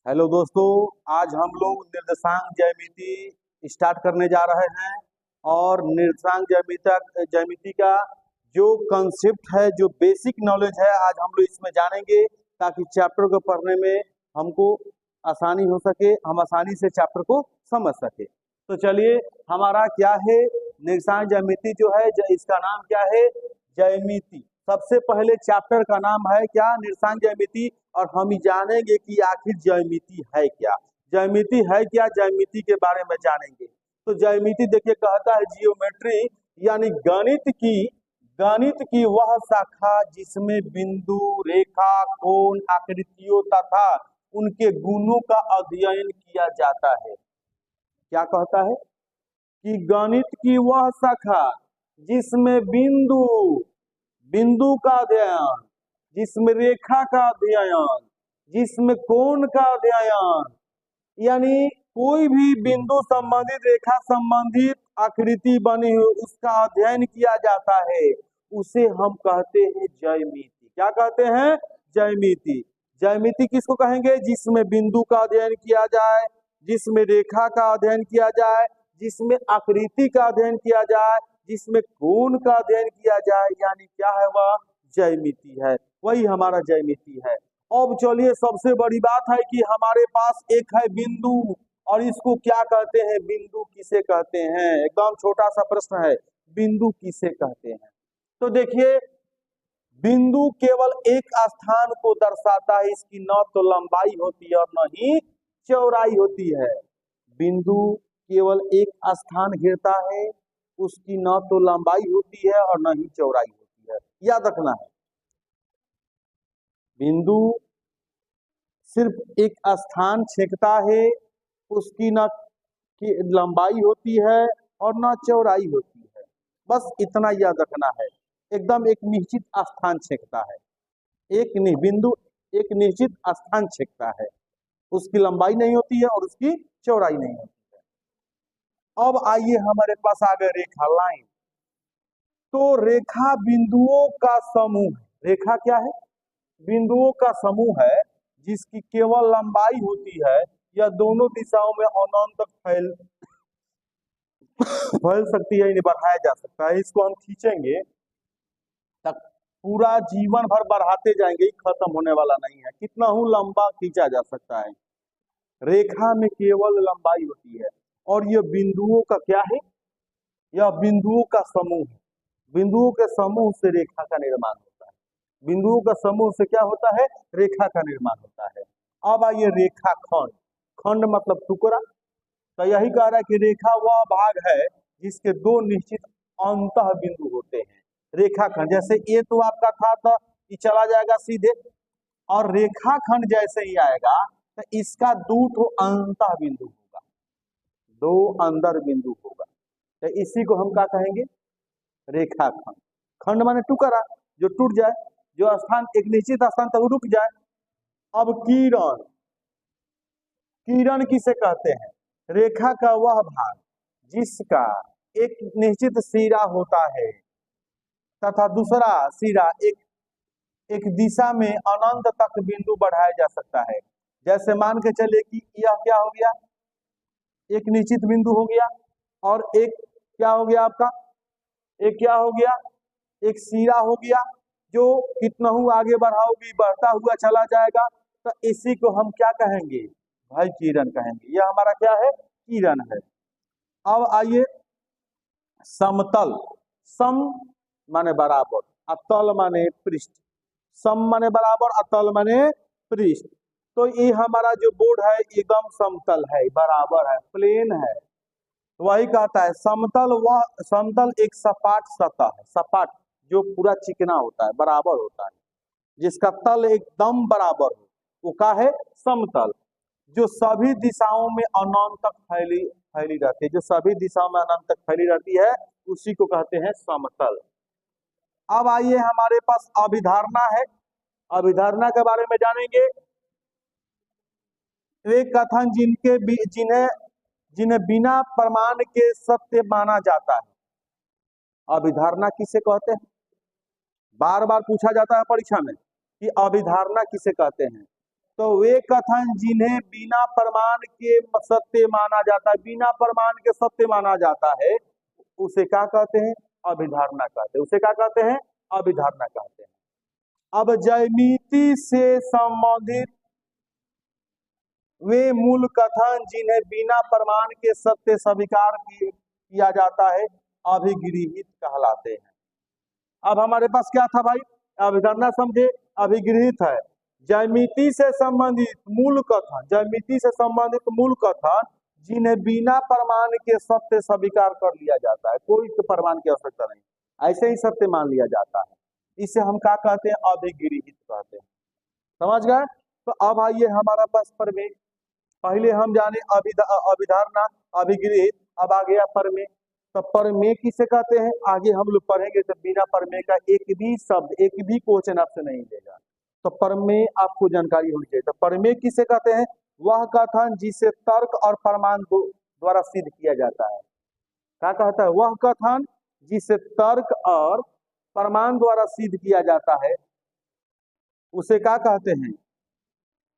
Hello दोस्तों, आज हम लोग निर्देशांक ज्यामिति स्टार्ट करने जा रहे हैं। और निर्देशांक ज्यामिति का जो कंसेप्ट है, जो बेसिक नॉलेज है, आज हम लोग इसमें जानेंगे ताकि चैप्टर को पढ़ने में हमको आसानी हो सके, हम आसानी से चैप्टर को समझ सके। तो चलिए, हमारा क्या है निर्देशांक ज्यामिति जो है, इसका नाम क्या है? ज्यामिति। सबसे पहले चैप्टर का नाम है क्या? निर्देशांक ज्यामिति। और हम जानेंगे कि आखिर ज्यामिति है क्या, ज्यामिति है क्या, ज्यामिति के बारे में जानेंगे। तो ज्यामिति देखिए कहता है जियोमेट्री, यानी गणित की वह शाखा जिसमें बिंदु, रेखा, कोण, आकृतियों तथा उनके गुणों का अध्ययन किया जाता है। क्या कहता है कि गणित की वह शाखा जिसमें बिंदु का अध्ययन, जिसमें रेखा का अध्ययन, जिसमें कोण का अध्ययन, यानी कोई भी बिंदु संबंधित, रेखा संबंधित आकृति बनी हुई, उसका अध्ययन किया जाता है, उसे हम कहते हैं ज्यामिति। क्या कहते हैं? ज्यामिति। ज्यामिति किसको कहेंगे? जिसमें बिंदु का अध्ययन किया जाए, जिसमें रेखा का अध्ययन किया जाए, जिसमें आकृति का अध्ययन किया जाए, जिसमें कोण का अध्ययन किया जाए, यानी क्या है? वह ज्यामिति है, वही हमारा ज्यामिति है। अब चलिए, सबसे बड़ी बात है कि हमारे पास एक है बिंदु, और इसको क्या कहते हैं? बिंदु किसे कहते हैं? एकदम छोटा सा प्रश्न है, बिंदु किसे कहते हैं? तो देखिए, बिंदु केवल एक स्थान को दर्शाता है, इसकी न तो लंबाई होती है और न ही चौड़ाई होती है। बिंदु केवल एक स्थान घेरता है, उसकी न तो लंबाई होती है और न ही चौड़ाई होती है, याद रखना है। बिंदु सिर्फ एक स्थान छेदता है, उसकी न की लंबाई होती है और न चौड़ाई होती है, बस इतना याद रखना है। एकदम एक निश्चित स्थान छेदता है, बिंदु एक निश्चित स्थान छेदता है, उसकी लंबाई नहीं होती है और उसकी चौड़ाई नहीं होती है। अब आइए, हमारे पास आ गए रेखा, लाइन। तो रेखा बिंदुओं का समूह है। रेखा क्या है? बिंदुओं का समूह है, जिसकी केवल लंबाई होती है, यह दोनों दिशाओं में अनंत तक फैल सकती है, इन्हें बढ़ाया जा सकता है। इसको हम खींचेंगे तक पूरा जीवन भर बढ़ाते जाएंगे, खत्म होने वाला नहीं है, कितना हूं लंबा खींचा जा सकता है। रेखा में केवल लंबाई होती है, और यह बिंदुओं का क्या है? यह बिंदुओं का समूह है। बिंदुओं के समूह से रेखा का निर्माण होता है। बिंदुओं का समूह से क्या होता है? रेखा का निर्माण होता है। अब आइए रेखा खंड। खंड मतलब टुकड़ा। तो यही कह रहा है कि रेखा वह भाग है जिसके दो निश्चित अंतः बिंदु होते हैं। रेखा खंड, जैसे ये तो आपका था, तो ये चला जाएगा सीधे, और रेखा खंड जैसे ही आएगा तो इसका दो अंतः बिंदु होगा, दो अंदर बिंदु होगा। तो इसी को हम क्या कहेंगे? रेखा खंड। खंड माने टुकड़ा, जो टूट जाए, जो स्थान एक निश्चित स्थान तक रुक जाए। अब किरण, किरण किसे कहते हैं? रेखा का वह भाग जिसका एक निश्चित सिरा होता है तथा दूसरा सिरा एक दिशा में अनंत तक बिंदु बढ़ाया जा सकता है। जैसे मान के चले कि यह क्या हो गया? एक निश्चित बिंदु हो गया, और एक क्या हो गया आपका? एक क्या हो गया? एक सिरा हो गया, जो कितना आगे बढ़ाओगी बढ़ता हुआ चला जाएगा। तो इसी को हम क्या कहेंगे भाई? किरण कहेंगे। यह हमारा क्या है? किरण है। अब आइए, समतल। सम माने बराबर, अतल माने पृष्ठ। सम माने बराबर, अतल माने पृष्ठ। तो ये हमारा जो बोर्ड है एकदम समतल है, बराबर है, प्लेन है। वही कहता है समतल। वह समतल एक सपाट सतह है, सपाट जो पूरा चिकना होता है, बराबर होता है, जिसका तल एकदम बराबर हो, वो क्या है? समतल। जो सभी दिशाओं में अनंत तक फैली रहती है, जो सभी दिशाओं में अनंत तक फैली रहती है, उसी को कहते हैं समतल। अब आइए, हमारे पास अभिधारणा है। अभिधारणा के बारे में जानेंगे। वे कथन जिन्हें बिना प्रमाण के सत्य माना जाता है। अभिधारणा किसे कहते हैं? बार बार पूछा जाता है परीक्षा में कि अभिधारणा किसे कहते हैं। तो वे कथन जिन्हें बिना प्रमाण के सत्य माना जाता है, बिना प्रमाण के सत्य माना जाता है, उसे क्या कहते हैं? अभिधारणा कहते हैं। उसे क्या कहते हैं? अभिधारणा कहते हैं। अब ज्यामिति से संबंधित वे मूल कथन जिन्हें बिना प्रमाण के सत्य स्वीकार किया जाता है, अभिगृहित कहलाते हैं। अब हमारे पास क्या था भाई? अभिधारणा समझे, अभिगृहित है। ज्यामिति से संबंधित मूल कथन, ज्यामिति से संबंधित मूल कथन जिन्हें बिना प्रमाण के सत्य स्वीकार कर लिया जाता है, कोई प्रमाण की आवश्यकता नहीं, ऐसे ही सत्य मान लिया जाता है, इसे हम क्या कहते हैं? अभिगृहित कहते हैं। समझ गए? तो अब आइए हमारा पास प्रमेय। पहले हम जाने अभिधारणा, अभिगृहित, अब आ गया प्रमेय। तो प्रमेय किसे कहते हैं आगे हम लोग पढ़ेंगे, तो बिना प्रमेय का एक भी शब्द, एक भी क्वेश्चन आपसे नहीं देगा। तो प्रमेय आपको जानकारी होनी चाहिए। तो प्रमेय किसे कहते हैं? वह कथन जिसे तर्क और प्रमाण द्वारा सिद्ध किया जाता है। क्या कहता है? वह कथन जिसे तर्क और प्रमाण द्वारा सिद्ध किया जाता है, उसे क्या कहते हैं?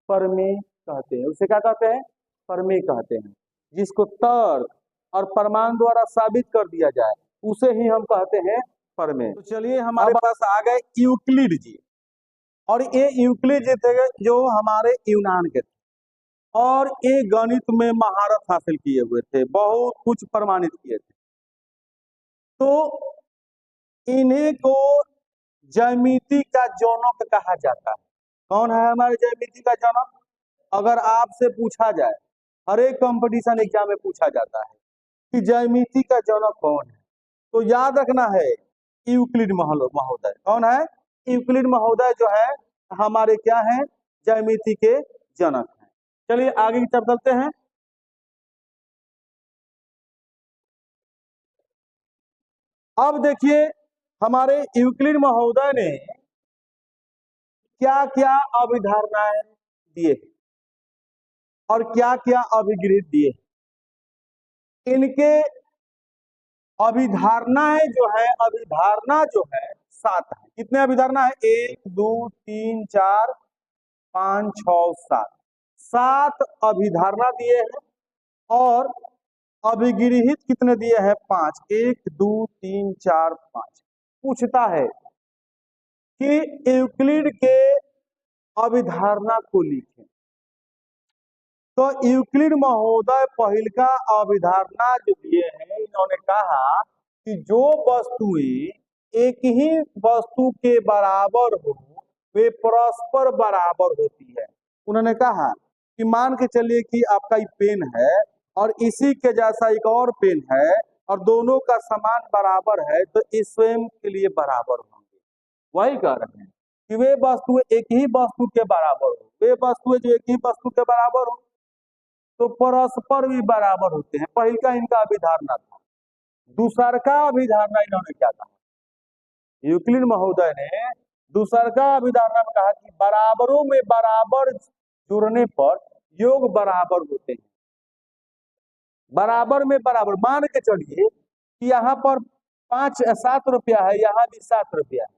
प्रमेय कहते हैं। उसे क्या कहते हैं? प्रमेय कहते हैं। जिसको तर्क और प्रमाण द्वारा साबित कर दिया जाए, उसे ही हम कहते हैं प्रमेय। तो चलिए हमारे पास आ गए यूक्लिड जी, और ये यूक्लिड जी थे जो हमारे यूनान के थे, और ये गणित में महारत हासिल किए हुए थे, बहुत कुछ प्रमाणित किए थे। तो इन्हीं को ज्यामिति का जनक कहा जाता है। कौन है हमारे ज्यामिति का जनक? अगर आपसे पूछा जाए, हर एक कंपटीशन एग्जाम में पूछा जाता है कि ज्यामिति का जनक कौन है, तो याद रखना है यूक्लिड महोदय। कौन है? यूक्लिड महोदय जो है हमारे क्या है? ज्यामिति के जनक हैं। चलिए आगे की तरफ चलते हैं। अब देखिए हमारे यूक्लिड महोदय ने क्या क्या अभिधारणाएं दिए और क्या क्या अभिगृहित दिए। इनके अभिधारणाएं जो है, अभिधारणा जो है 7 है। कितने अभिधारणा है? 1 2 3 4 5 6 7, 7 अभिधारणा दिए हैं। और अभिगृहित कितने दिए हैं? 5। 1 2 3 4 5। पूछता है कि यूक्लिड के अभिधारणा को लिखें। तो यूक्लिड महोदय पहल का अभिधारणा जो दिए हैं, इन्होंने कहा कि जो वस्तुएं एक ही वस्तु के बराबर हो, वे परस्पर बराबर होती है। उन्होंने कहा कि मान के चलिए कि आपका ये पेन है और इसी के जैसा एक और पेन है, और दोनों का समान बराबर है, तो इस स्वयं के लिए बराबर होंगे। वही कह रहे हैं कि वे वस्तुएं एक ही वस्तु के बराबर हो, वे वस्तुएं जो एक ही वस्तु के बराबर हो तो परस्पर भी बराबर होते हैं। पहल का इनका अभिधारणा था। दूसर का अभिधारणा इन्होंने क्या कहा? यूक्लिड महोदय ने दूसर का अभिधारणा में कहा कि बराबरों में बराबर जुड़ने पर योग बराबर होते हैं। बराबर में बराबर, मान के चलिए कि यहाँ पर 7 रुपया है, यहाँ भी 7 रुपया है।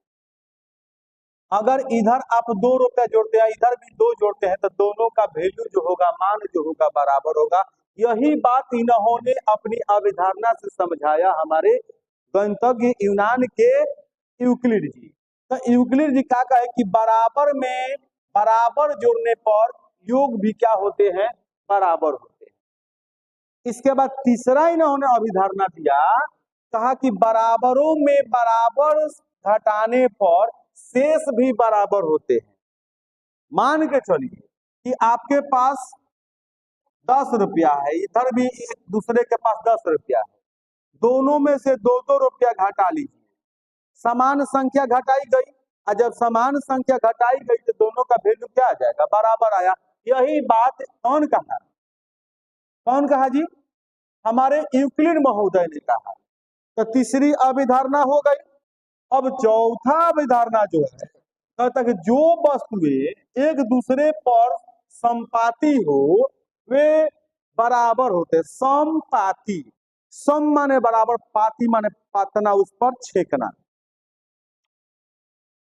अगर इधर आप 2 रुपया जोड़ते हैं, इधर भी 2 जोड़ते हैं, तो दोनों का वैल्यू जो होगा, मान जो होगा, बराबर होगा। यही बात इन्होंने अपनी अभिधारणा से समझाया हमारे गणितज्ञ यूनान के यूक्लिड जी। तो यूक्लिड जी क्या कहे कि बराबर में बराबर जोड़ने पर योग भी क्या होते हैं? बराबर होते हैं। इसके बाद तीसरा इन्होंने अभिधारणा दिया, कहा कि बराबरों में बराबर घटाने पर शेष भी बराबर होते हैं। मान के चलिए कि आपके पास 10 रुपया है, इधर भी एक दूसरे के पास 10 रुपया है, दोनों में से 2-2 रुपया घटा लीजिए। समान संख्या घटाई गई, और जब समान संख्या घटाई गई तो दोनों का वैल्यू क्या आ जाएगा? बराबर आया। यही बात कौन कहा? कौन कहा जी? हमारे यूक्लिड महोदय ने कहा। तो तीसरी अभिधारणा हो गई। अब चौथा अभिधारणा जो है, कहता कि जो वस्तुएं एक दूसरे पर समपाती हो, वे बराबर होते। समपाती, सम माने बराबर, पाती माने पातना, उस पर छेकना।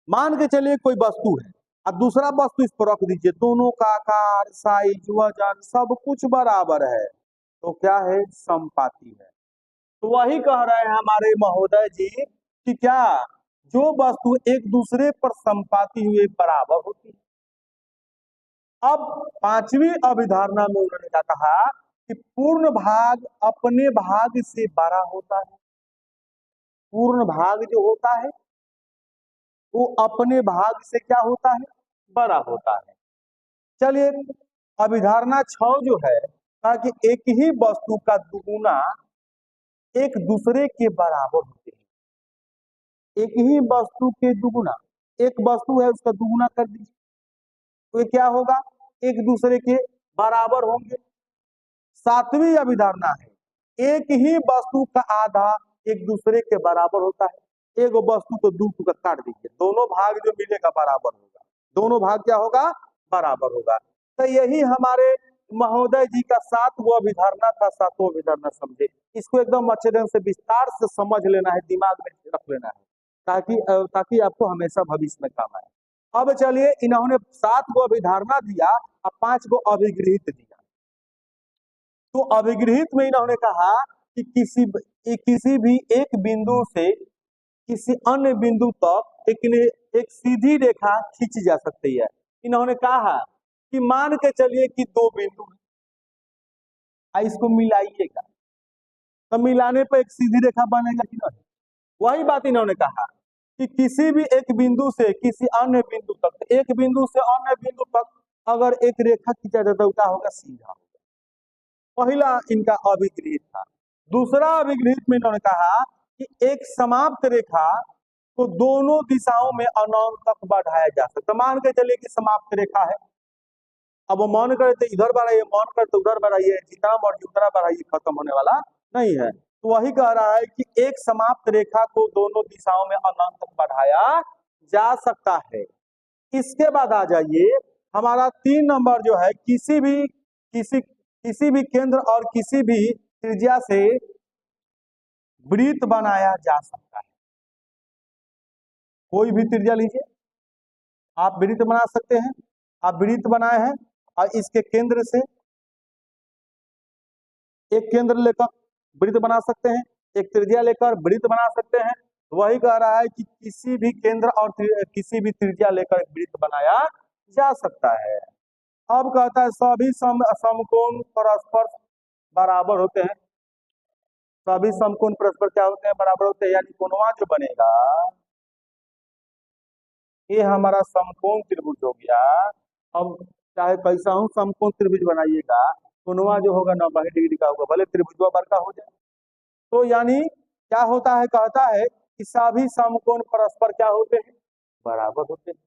मान के चलिए कोई वस्तु है, अब दूसरा वस्तु इस पर रख दीजिए, दोनों का आकार, साइज, वजन सब कुछ बराबर है, तो क्या है, समपाती है। तो वही कह रहे हैं हमारे महोदय जी कि क्या जो वस्तु एक दूसरे पर समपाती हुए बराबर होती है। अब पांचवी अभिधारणा में उन्होंने क्या कहा कि पूर्ण भाग अपने भाग से बड़ा होता है। पूर्ण भाग जो होता है वो अपने भाग से क्या होता है, बड़ा होता है। चलिए अभिधारणा 6 जो है, ताकि एक ही वस्तु का दुगुना एक दूसरे के बराबर होते हैं। एक ही वस्तु के दुगुना, एक वस्तु है उसका दुगुना कर दीजिए तो ये क्या होगा, एक दूसरे के बराबर होंगे। सातवीं अभिधारणा है, एक ही वस्तु का आधा एक दूसरे के बराबर होता है। एक वस्तु को दो टुकड़ा काट दीजिए, दोनों भाग जो मिलेगा बराबर होगा, दोनों भाग क्या होगा, बराबर होगा। तो यही हमारे महोदय जी का 7वां अभिधारणा था। 7वां अभिधारणा समझे, इसको एकदम अच्छे ढंग से विस्तार से समझ लेना है, दिमाग में रख लेना है, ताकि आपको हमेशा भविष्य में काम आए। अब चलिए इन्होंने 7 अभिधारणा दिया और 5 अभिगृहित दिया। तो अभिगृहित में इन्होंने कहा कि किसी भी एक बिंदु से किसी अन्य बिंदु तक एक सीधी रेखा खींची जा सकती है। इन्होंने कहा कि मान के चलिए कि 2 बिंदु है, इसको मिलाइएगा तो मिलाने पर एक सीधी रेखा बनेगा कि नहीं। वही बात इन्होंने कहा कि किसी भी एक बिंदु से किसी अन्य बिंदु तक, एक बिंदु से अन्य बिंदु तक अगर एक रेखा खींचा जाता है क्या होगा, सीधा। पहला इनका अभिगृहित था। दूसरा अभिगृहित में इन्होंने कहा कि एक समाप्त रेखा को दोनों दिशाओं में अनंत तक बढ़ाया जा सकता। मान के चलिए कि समाप्त रेखा है, अब वो मन करे तो इधर बढ़ाइए, मन करे तो उधर बढ़ाइए, जितना मर्जी उतना बढ़ाइए, खत्म होने वाला नहीं है। तो वही कह रहा है कि एक समाप्त रेखा को दोनों दिशाओं में अनंत तक बढ़ाया जा सकता है। इसके बाद आ जाइए हमारा 3 नंबर जो है, किसी भी केंद्र और किसी भी त्रिज्या से वृत्त बनाया जा सकता है। कोई भी त्रिज्या लीजिए, आप वृत्त बना सकते हैं। आप वृत्त बनाए हैं और इसके केंद्र से एक केंद्र लेकर वृत्त बना सकते हैं, एक त्रिज्या लेकर वृत्त बना सकते हैं। वही कह रहा है कि किसी भी केंद्र और किसी भी त्रिज्या लेकर एक वृत्त बनाया जा सकता है। अब कहता है सभी समकोण परस्पर बराबर होते हैं। सभी समकोण परस्पर क्या होते हैं, बराबर होते हैं। यानी कोणवा जो बनेगा ये हमारा समकोण त्रिभुज हो गया। अब चाहे कैसा हूं समकोण त्रिभुज बनाइएगा, कोणवा जो होगा 90 डिग्री का होगा, भले त्रिभुजवा बड़का हो जाए। तो यानी क्या होता है, कहता है कि सभी समकोण परस्पर क्या होते हैं, बराबर होते हैं।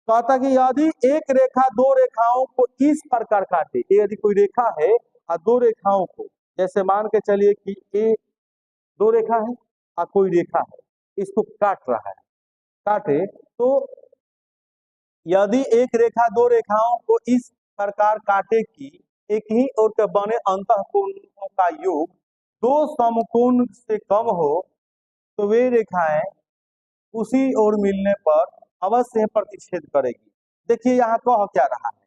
कहता कि यदि एक रेखा 2 रेखाओं को इस प्रकार काटे, यदि कोई रेखा है और 2 रेखाओं को, जैसे मान के चलिए कि ये 2 रेखा है और कोई रेखा है, इसको काट रहा है, काटे तो यदि एक रेखा 2 रेखाओं को इस प्रकार काटे कि एक ही ओर के बने अंतःकोणों का योग 2 समकोण से कम हो, तो वे रेखाएं उसी ओर मिलने पर अवश्य प्रतिच्छेद करेगी। देखिए यहाँ कह क्या रहा है,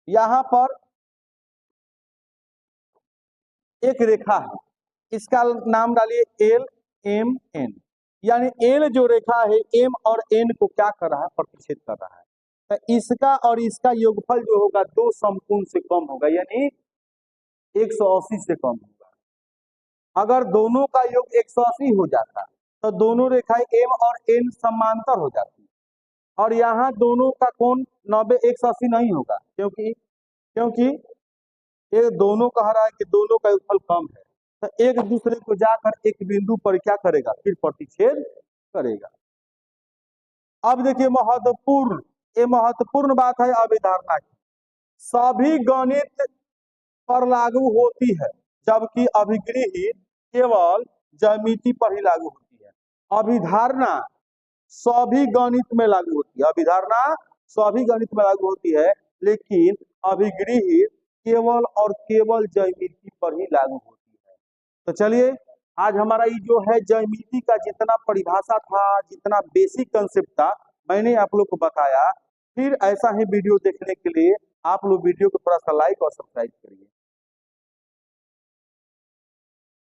यहाँ पर एक रेखा है, इसका नाम डालिए एल एम एन। यानी एल जो रेखा है एम और एन को क्या कर रहा है, प्रतिच्छेद कर रहा है। तो इसका और इसका योगफल जो होगा 2 समकोण से कम होगा, यानी 180 से कम होगा। अगर दोनों का योग 180 हो जाता तो दोनों रेखाएं एम और एन समांतर हो जाती, और यहाँ दोनों का कोण 90 180 नहीं होगा, क्योंकि ये दोनों कह रहा है कि दोनों का योगफल कम है, तो एक दूसरे को जाकर एक बिंदु पर क्या करेगा, फिर प्रतिच्छेद करेगा। अब देखिए ये महत्वपूर्ण बात है अभिधारणा की। सभी गणित पर लागू होती है, जबकि अभिगृहित केवल ज्यामिति पर ही लागू होती है। अभिधारणा सभी गणित में लागू होती है, अभिधारणा सभी गणित में लागू होती है, लेकिन अभिगृहित केवल और केवल ज्यामिति पर ही लागू होती है। तो चलिए आज हमारा ये जो है ज्यामिति का जितना परिभाषा था, जितना बेसिक कंसेप्ट था, मैंने आप लोग को बताया। फिर ऐसा ही वीडियो देखने के लिए आप लोग वीडियो को थोड़ा सा लाइक और सब्सक्राइब करिए।